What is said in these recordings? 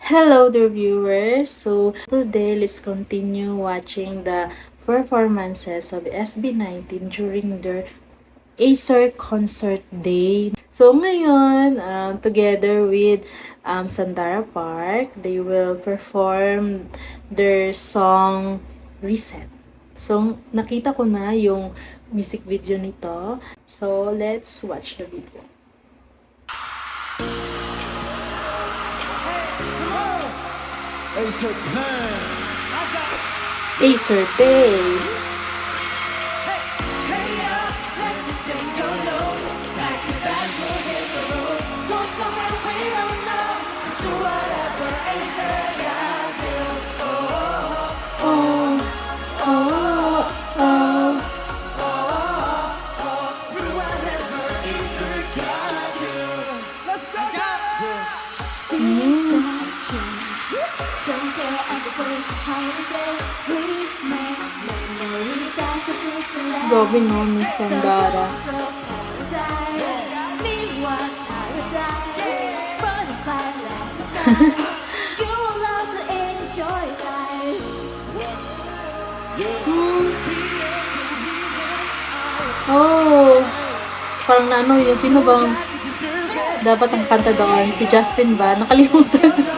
Hello dear viewers! So today let's continue watching the performances of SB19 during their Acer Concert Day. So ngayon, together with Sandara Park, they will perform their song Reset. So nakita ko na yung music video nito. So let's watch the video. Acer Plan. Acer Day. Grabe no, Miss Sandara. Oh, parang nano yung sino bang dapat ang kanta doon? Si Justin ba? Nakalimutan.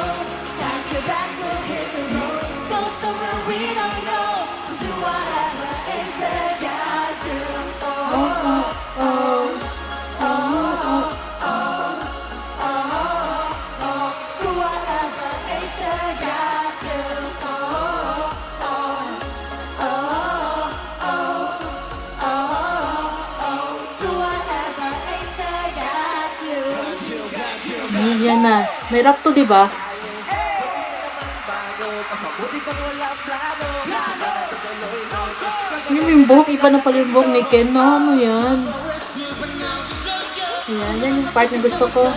Yan na. May rap to, di ba? Yung buhok, iba na pala yung buhok ni Ken, no? Ano yan? Yan yung part na gusto ko.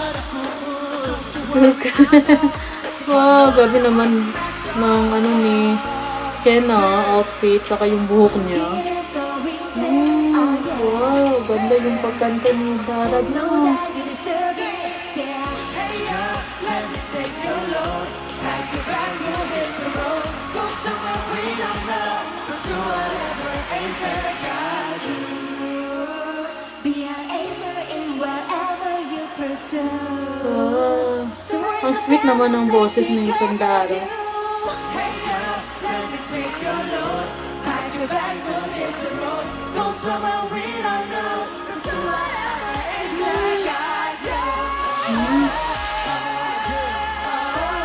Wow, gabi naman ng ano ni Ken, outfit, saka yung buhok niya. Wow, ganda yung pagkanta ni Darad, no? Ang sweet naman ng boses ni Sandara.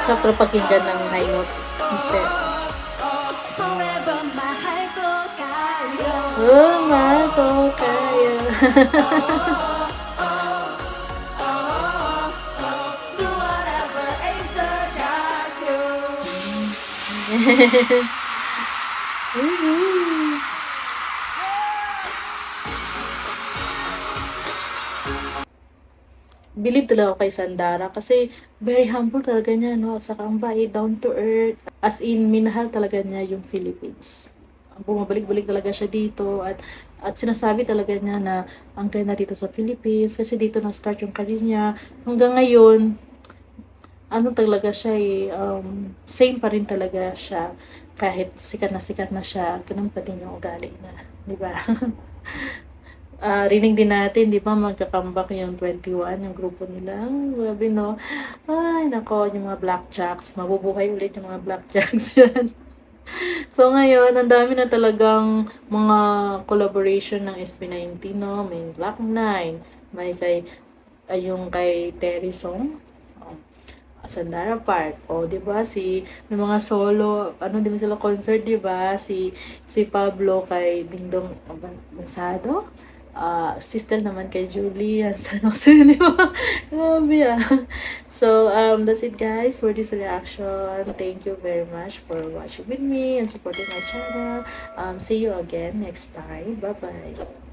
Sakto pakinggan ng high notes instead. Oh, mahal ko kaya. Believe talaga ako kay Sandara kasi very humble talaga niya, no? At saka ang bait, down to earth. As in, minahal talaga niya yung Philippines. Bumabalik-balik talaga siya dito at sinasabi talaga niya na ang ganda dito sa Philippines kasi dito na-start yung career niya. Hanggang ngayon, ano talaga siya same pa rin talaga siya. Kahit sikat na siya, ganun pa din yung ugali na, di ba? Rinig din natin, di ba, magka-comeback yung 21, yung grupo nila. Grabe, no? Ay, nako, yung mga Blackjacks. Mabubuhay ulit yung mga Blackjacks yan. So, ngayon, ang dami na talagang mga collaboration ng SB19, no? May Black 9, may yung kay Terry Song, Sandara Park. O, di ba, may mga solo, di ba sila concert, di ba? Si Pablo kay Dingdong Bansado. Sister naman kay Julie and San Jose, di ba? Grabe, So, that's it guys for this reaction. Thank you very much for watching with me and supporting my channel. See you again next time. Bye-bye.